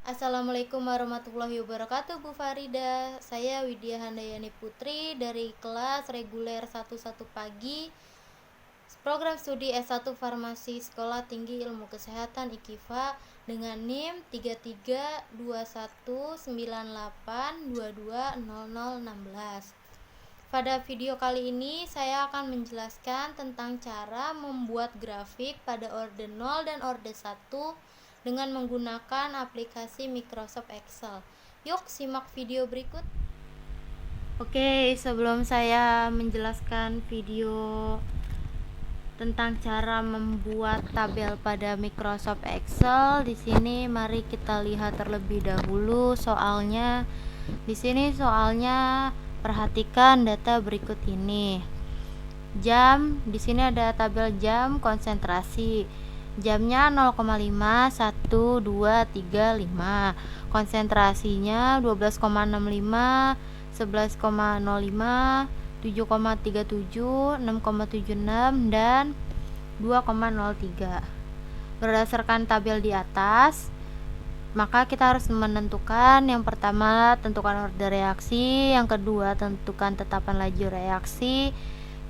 Assalamualaikum warahmatullahi wabarakatuh, Bu Farida. Saya Widya Handayani Putri dari kelas reguler 11 pagi program studi S1 Farmasi Sekolah Tinggi Ilmu Kesehatan IKIFA dengan NIM 332198220016. Pada video kali ini saya akan menjelaskan tentang cara membuat grafik pada orde 0 dan orde 1 dengan menggunakan aplikasi Microsoft Excel. Yuk simak video berikut. Oke, sebelum saya menjelaskan video tentang cara membuat tabel pada Microsoft Excel, di sini mari kita lihat terlebih dahulu soalnya. Di sini soalnya perhatikan data berikut ini. Jam, di sini ada tabel jam konsentrasi. Jamnya 0,5, 1, 2, 3, 5. Konsentrasinya 12,65, 11,05, 7,37, 6,76 dan 2,03. Berdasarkan tabel di atas, maka kita harus menentukan yang pertama tentukan orde reaksi, yang kedua tentukan tetapan laju reaksi,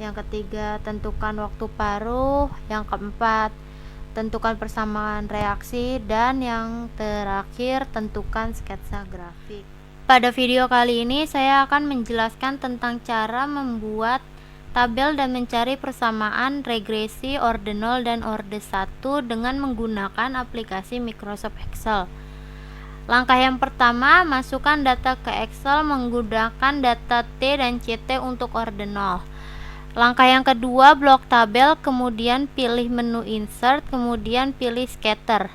yang ketiga tentukan waktu paruh, yang keempat tentukan persamaan reaksi, dan yang terakhir tentukan sketsa grafik. Pada video kali ini saya akan menjelaskan tentang cara membuat tabel dan mencari persamaan regresi orde 0 dan orde 1 dengan menggunakan aplikasi Microsoft Excel. Langkah yang pertama, masukkan data ke Excel menggunakan data T dan CT untuk orde 0. Langkah yang kedua, blok tabel, kemudian pilih menu insert, kemudian pilih scatter.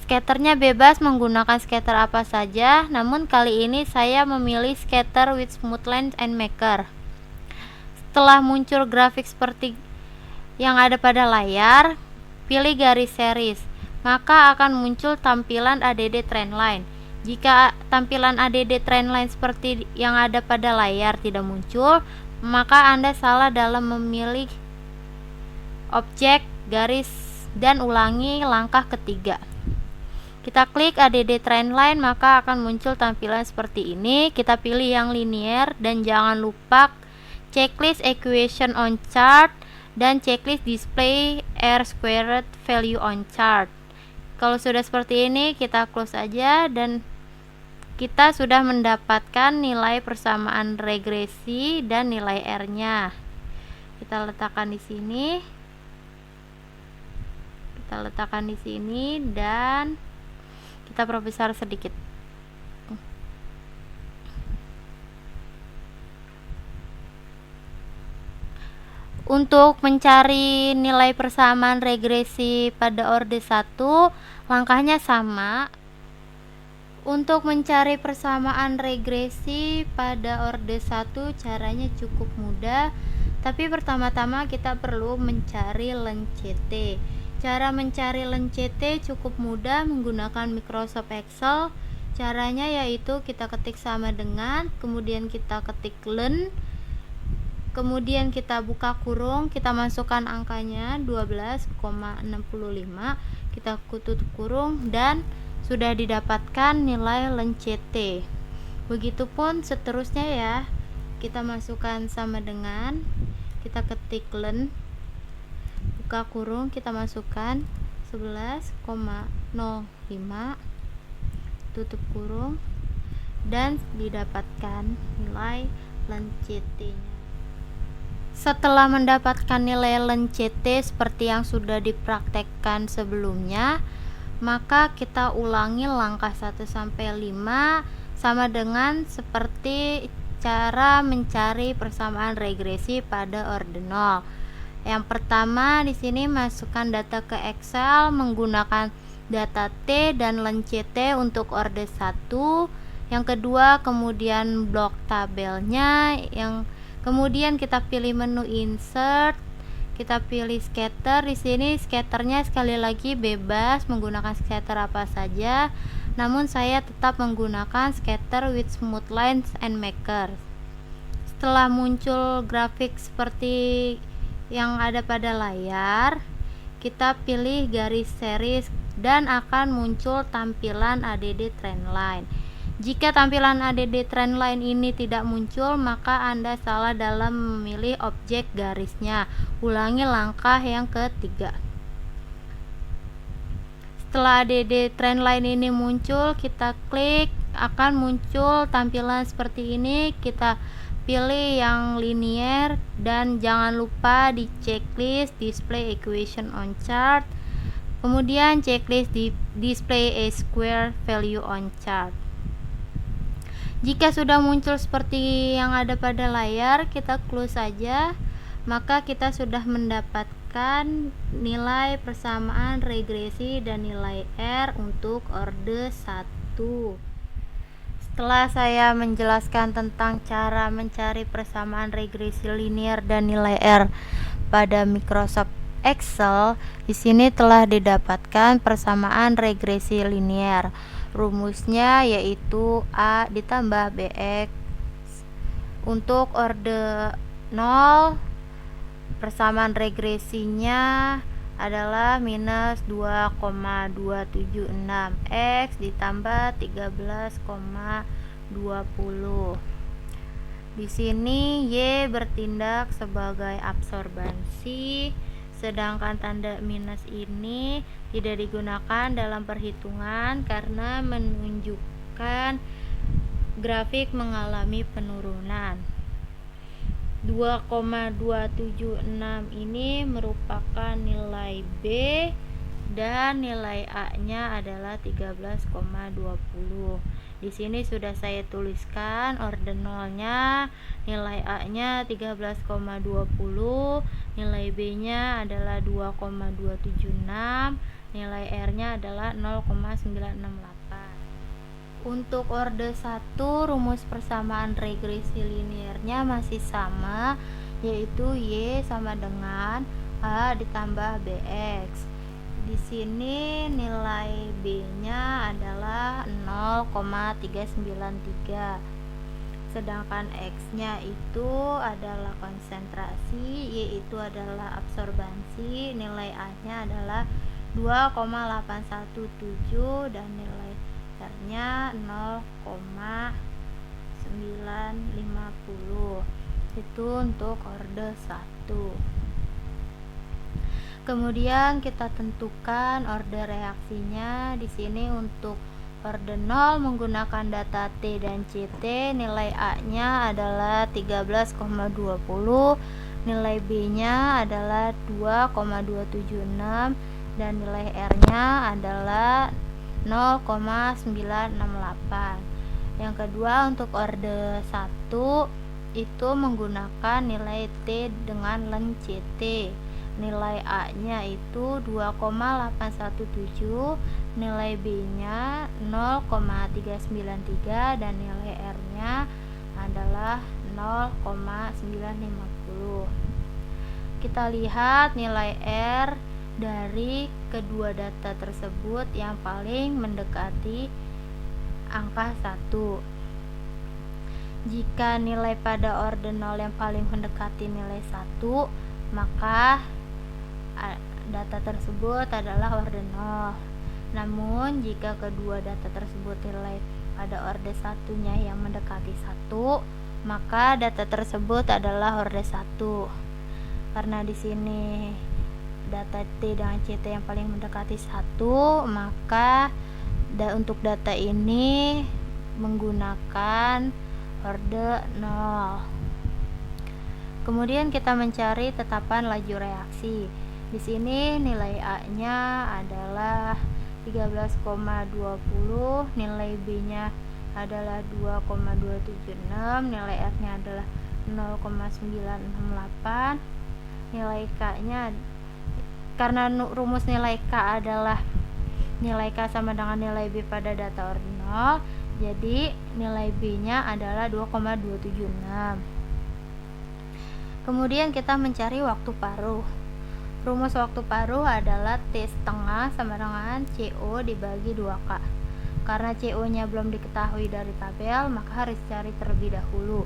Scatternya bebas menggunakan scatter apa saja, namun kali ini saya memilih scatter with smooth lines and maker. Setelah muncul grafik seperti yang ada pada layar, pilih garis series, maka akan muncul tampilan ADD trendline. Jika tampilan ADD trendline seperti yang ada pada layar tidak muncul, maka Anda salah dalam memilih objek garis dan ulangi langkah ketiga. Kita klik ADD trendline, maka akan muncul tampilan seperti ini. Kita pilih yang linear dan jangan lupa checklist equation on chart dan checklist display r squared value on chart. Kalau sudah seperti ini, kita close aja dan kita sudah mendapatkan nilai persamaan regresi dan nilai R-nya. Kita letakkan di sini. Dan kita perbesar sedikit. Untuk mencari nilai persamaan regresi pada orde 1, langkahnya sama. Untuk mencari persamaan regresi pada orde 1 caranya cukup mudah, tapi pertama-tama kita perlu mencari len CT. Cara mencari len CT cukup mudah menggunakan Microsoft Excel. Caranya yaitu kita ketik sama dengan, kemudian kita ketik len, kemudian kita buka kurung, kita masukkan angkanya 12,65, kita tutup kurung dan sudah didapatkan nilai len CT. Begitupun seterusnya ya. Kita masukkan sama dengan, kita ketik len, buka kurung, kita masukkan 11,05, tutup kurung, dan didapatkan nilai len CT-nya. Setelah mendapatkan nilai len CT seperti yang sudah dipraktekkan sebelumnya, maka kita ulangi langkah 1 sampai 5 sama dengan seperti cara mencari persamaan regresi pada orde 0. Yang pertama, di sini masukkan data ke Excel menggunakan data T dan len CT untuk orde 1. Yang kedua, kemudian blok tabelnya, kemudian kita pilih menu insert, kita pilih scatter. Di sini scatternya sekali lagi bebas menggunakan scatter apa saja, namun saya tetap menggunakan scatter with smooth lines and maker. Setelah muncul grafik seperti yang ada pada layar, kita pilih garis series dan akan muncul tampilan ADD Trendline. Jika tampilan ADD Trendline ini tidak muncul, maka Anda salah dalam memilih objek garisnya. Ulangi langkah yang ketiga. Setelah ADD Trendline ini muncul, kita klik, akan muncul tampilan seperti ini. Kita pilih yang linear dan jangan lupa di checklist display equation on chart, kemudian checklist di display a square value on chart. Jika sudah muncul seperti yang ada pada layar, kita close saja, maka kita sudah mendapatkan nilai persamaan regresi dan nilai R untuk orde 1. Setelah saya menjelaskan tentang cara mencari persamaan regresi linear dan nilai R pada Microsoft Excel, di sini telah didapatkan persamaan regresi linear. Rumusnya yaitu A ditambah BX. Untuk orde 0, persamaan regresinya adalah minus 2,276 X ditambah 13,20. Di sini Y bertindak sebagai absorbansi, sedangkan tanda minus ini tidak digunakan dalam perhitungan karena menunjukkan grafik mengalami penurunan. 2,276 ini merupakan nilai B dan nilai A-nya adalah 13,20. Di sini sudah saya tuliskan orde 0-nya, nilai A-nya 13,20, nilai B-nya adalah 2,276, nilai R-nya adalah 0,968. Untuk orde 1, rumus persamaan regresi linearnya masih sama, yaitu Y sama dengan A ditambah BX. Di sini nilai B-nya adalah 0,393. Sedangkan X-nya itu adalah konsentrasi, Y itu adalah absorbansi, nilai A-nya adalah 2,817 dan nilai R-nya 0,950. Itu untuk orde 1. Kemudian kita tentukan orde reaksinya. Di sini untuk orde 0 menggunakan data T dan CT, nilai A-nya adalah 13,20, nilai B-nya adalah 2,276 dan nilai R-nya adalah 0,968. Yang kedua untuk orde 1 itu menggunakan nilai T dengan len CT. Nilai A-nya itu 2,817, nilai B-nya 0,393 dan nilai R-nya adalah 0,950. Kita lihat nilai R dari kedua data tersebut yang paling mendekati angka 1. Jika nilai pada orde 0 yang paling mendekati nilai 1, maka data tersebut adalah orde 0. Namun jika kedua data tersebut nilai pada orde 1-nya yang mendekati 1, maka data tersebut adalah orde 1. Karena di sini data T dengan CT yang paling mendekati 1, maka untuk data ini menggunakan orde 0. Kemudian kita mencari tetapan laju reaksi. Di sini nilai A-nya adalah 13,20, nilai B-nya adalah 2,276, nilai R-nya adalah 0,968, nilai K-nya, karena rumus nilai K adalah nilai K sama dengan nilai B pada data orde 0, jadi nilai B-nya adalah 2,276. Kemudian kita mencari waktu paruh. Rumus waktu paruh adalah T setengah sama dengan CO dibagi 2K. Karena CO-nya belum diketahui dari tabel, maka harus cari terlebih dahulu.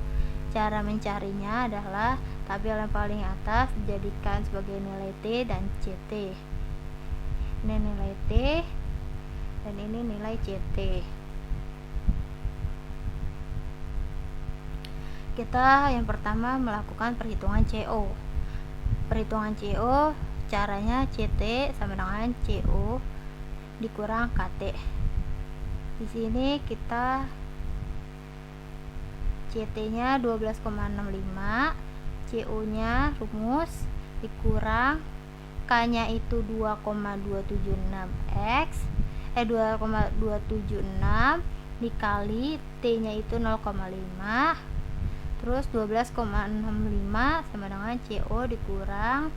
Cara mencarinya adalah tabel yang paling atas dijadikan sebagai nilai T dan CT. Ini nilai T, dan ini nilai CT. Kita yang pertama melakukan perhitungan CO. Perhitungan CO caranya CT sama dengan CO dikurang KT. Di sini kita CT-nya 12,65, CO-nya rumus dikurang K-nya itu 2,276 dikali T-nya itu 0,5, terus 12,65 sama dengan CO dikurang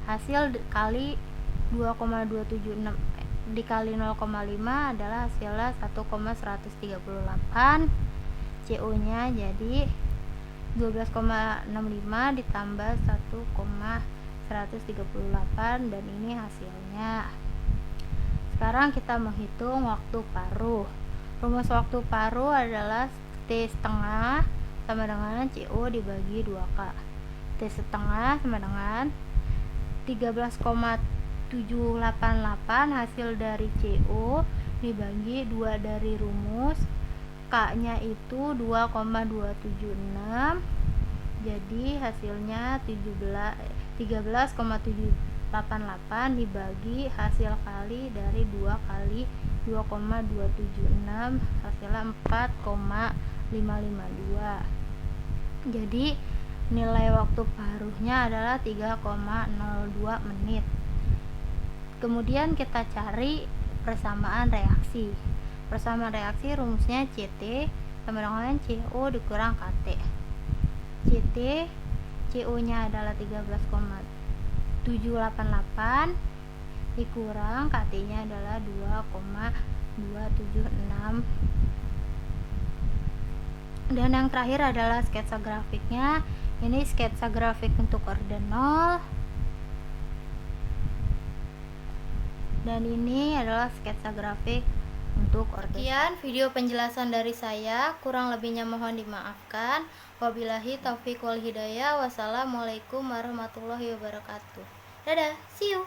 hasil kali 2,276 dikali 0,5 adalah hasilnya 1,138. CO-nya jadi 12,65 ditambah 1,138 dan ini hasilnya. Sekarang kita menghitung waktu paruh. Rumus waktu paruh adalah T setengah sama dengan CO dibagi 2K. T setengah sama dengan 13,788 hasil dari CO dibagi 2 dari rumus K nya itu 2,276, jadi hasilnya 13,788 dibagi hasil kali dari 2 kali 2,276 hasilnya 4,552. Jadi nilai waktu paruhnya adalah 3,02 menit. Kemudian kita cari persamaan reaksi. Persamaan reaksi rumusnya CT sama dengan CO dikurang KT. CT CO nya adalah 13,788 dikurang KT nya adalah 2,276. Dan yang terakhir adalah sketsa grafiknya. Ini sketsa grafik untuk ordinal, dan ini adalah sketsa grafik untuk ordinal. Sekian video penjelasan dari saya, kurang lebihnya mohon dimaafkan. Wabillahi taufiq wal hidayah. Wassalamualaikum warahmatullahi wabarakatuh. Dadah, see you.